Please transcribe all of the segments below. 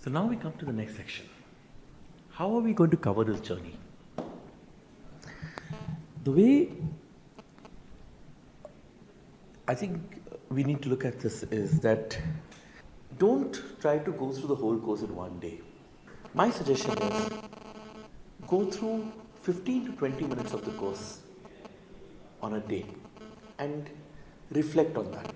So now we come to the next section. How are we going to cover this journey? The way I think we need to look at this is that don't try to go through the whole course in one day. My suggestion is go through 15 to 20 minutes of the course on a day and reflect on that.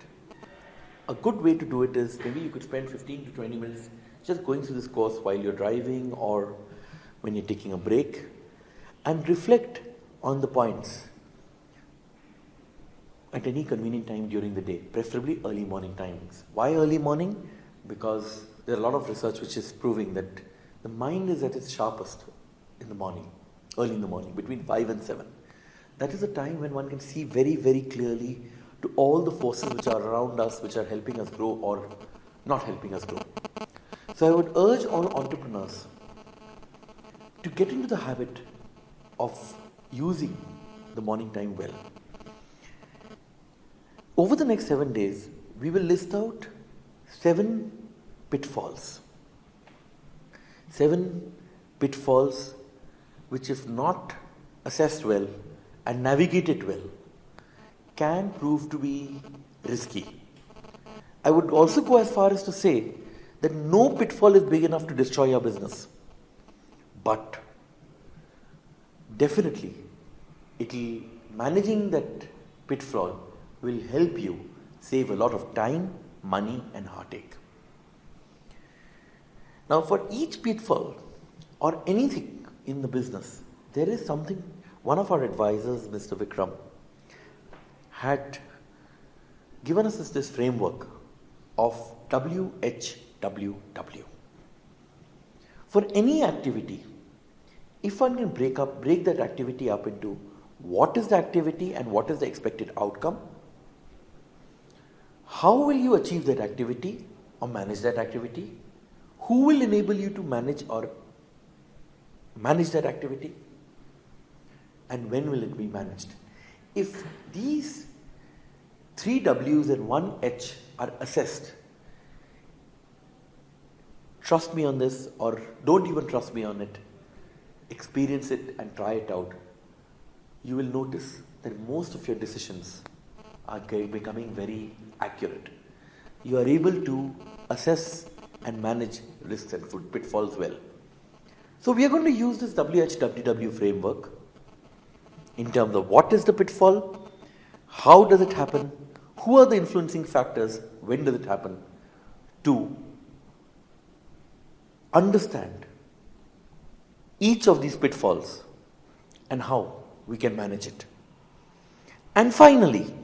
A good way to do it is maybe you could spend 15 to 20 minutes just going through this course while you're driving or when you're taking a break and reflect on the points at any convenient time during the day, preferably early morning timings. Why early morning? Because there are a lot of research which is proving that the mind is at its sharpest in the morning, early in the morning, between 5 and 7. That is a time when one can see very, very clearly to all the forces which are around us, which are helping us grow or not helping us grow. So I would urge all entrepreneurs to get into the habit of using the morning time well. Over the next 7 days, we will list out 7 pitfalls. 7 pitfalls which, if not assessed well and navigated well, can prove to be risky. I would also go as far as to say that no pitfall is big enough to destroy your business. But definitely, managing that pitfall will help you save a lot of time, money and heartache. Now for each pitfall or anything in the business, there is something, one of our advisors, Mr. Vikram, had given us this framework of WHWW. For any activity, if one can break that activity up into what is the activity and what is the expected outcome, how will you achieve that activity or manage that activity, who will enable you to manage that activity, and when will it be managed. If these 3 W's and 1 H are assessed, trust me on this or don't even trust me on it, experience it and try it out, you will notice that most of your decisions are becoming very accurate. You are able to assess and manage risks and pitfalls well. So we are going to use this WHWW framework in terms of what is the pitfall, how does it happen, who are the influencing factors, when does it happen, to understand each of these pitfalls and how we can manage it. And finally,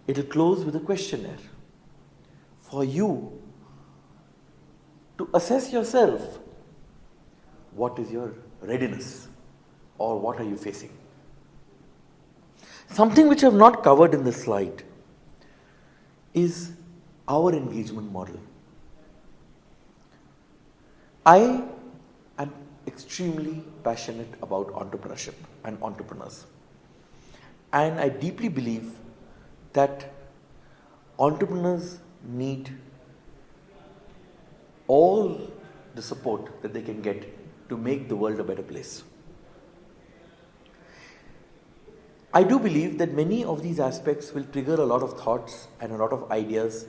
it will close with a questionnaire for you to assess yourself. What is your readiness or what are you facing? Something which I have not covered in this slide is our engagement model. I am extremely passionate about entrepreneurship and entrepreneurs. And I deeply believe that entrepreneurs need all the support that they can get to make the world a better place. I do believe that many of these aspects will trigger a lot of thoughts and a lot of ideas.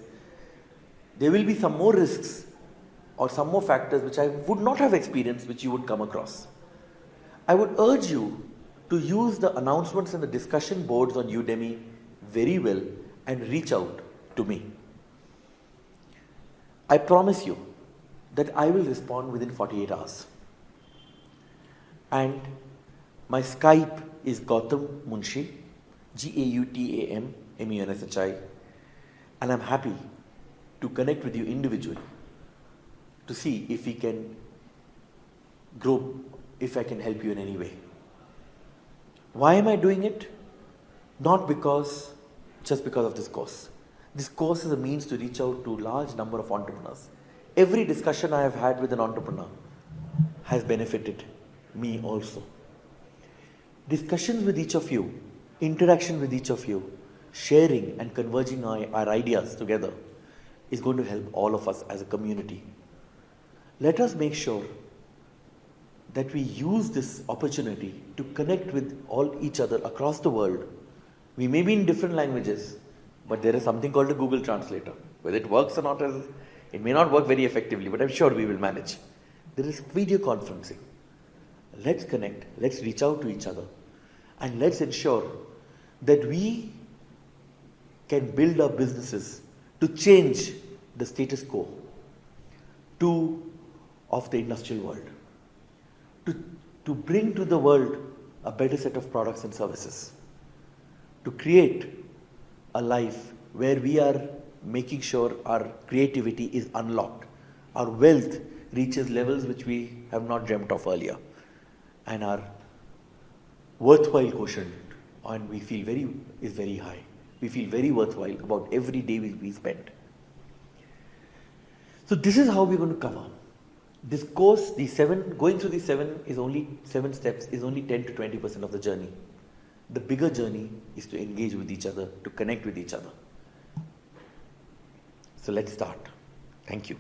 There will be some more risks or some more factors which I would not have experienced, which you would come across. I would urge you to use the announcements and the discussion boards on Udemy very well and reach out to me. I promise you that I will respond within 48 hours. And my Skype is Gautam Munshi, Gautam Munshi, and I'm happy to connect with you individually to see if we can grow, if I can help you in any way. Why am I doing it? Not just because of this course. This course is a means to reach out to a large number of entrepreneurs. Every discussion I have had with an entrepreneur has benefited me also. Discussions with each of you, interaction with each of you, sharing and converging our ideas together is going to help all of us as a community let us make sure that we use this opportunity to connect with all each other across the world. We may be in different languages, but there is something called a Google Translator. Whether it works or not, it may not work very effectively, but I'm sure we will manage. There is video conferencing. Let's connect, let's reach out to each other, and let's ensure that we can build our businesses to change the status quo of the industrial world, to bring to the world a better set of products and services, to create a life where we are making sure our creativity is unlocked, our wealth reaches levels which we have not dreamt of earlier, and our worthwhile quotient and we feel is very high. We feel very worthwhile about every day we spend. So this is how we're going to cover. This course, going through the 7 steps is only 10 to 20% of the journey. The bigger journey is to engage with each other, to connect with each other. So let's start. Thank you.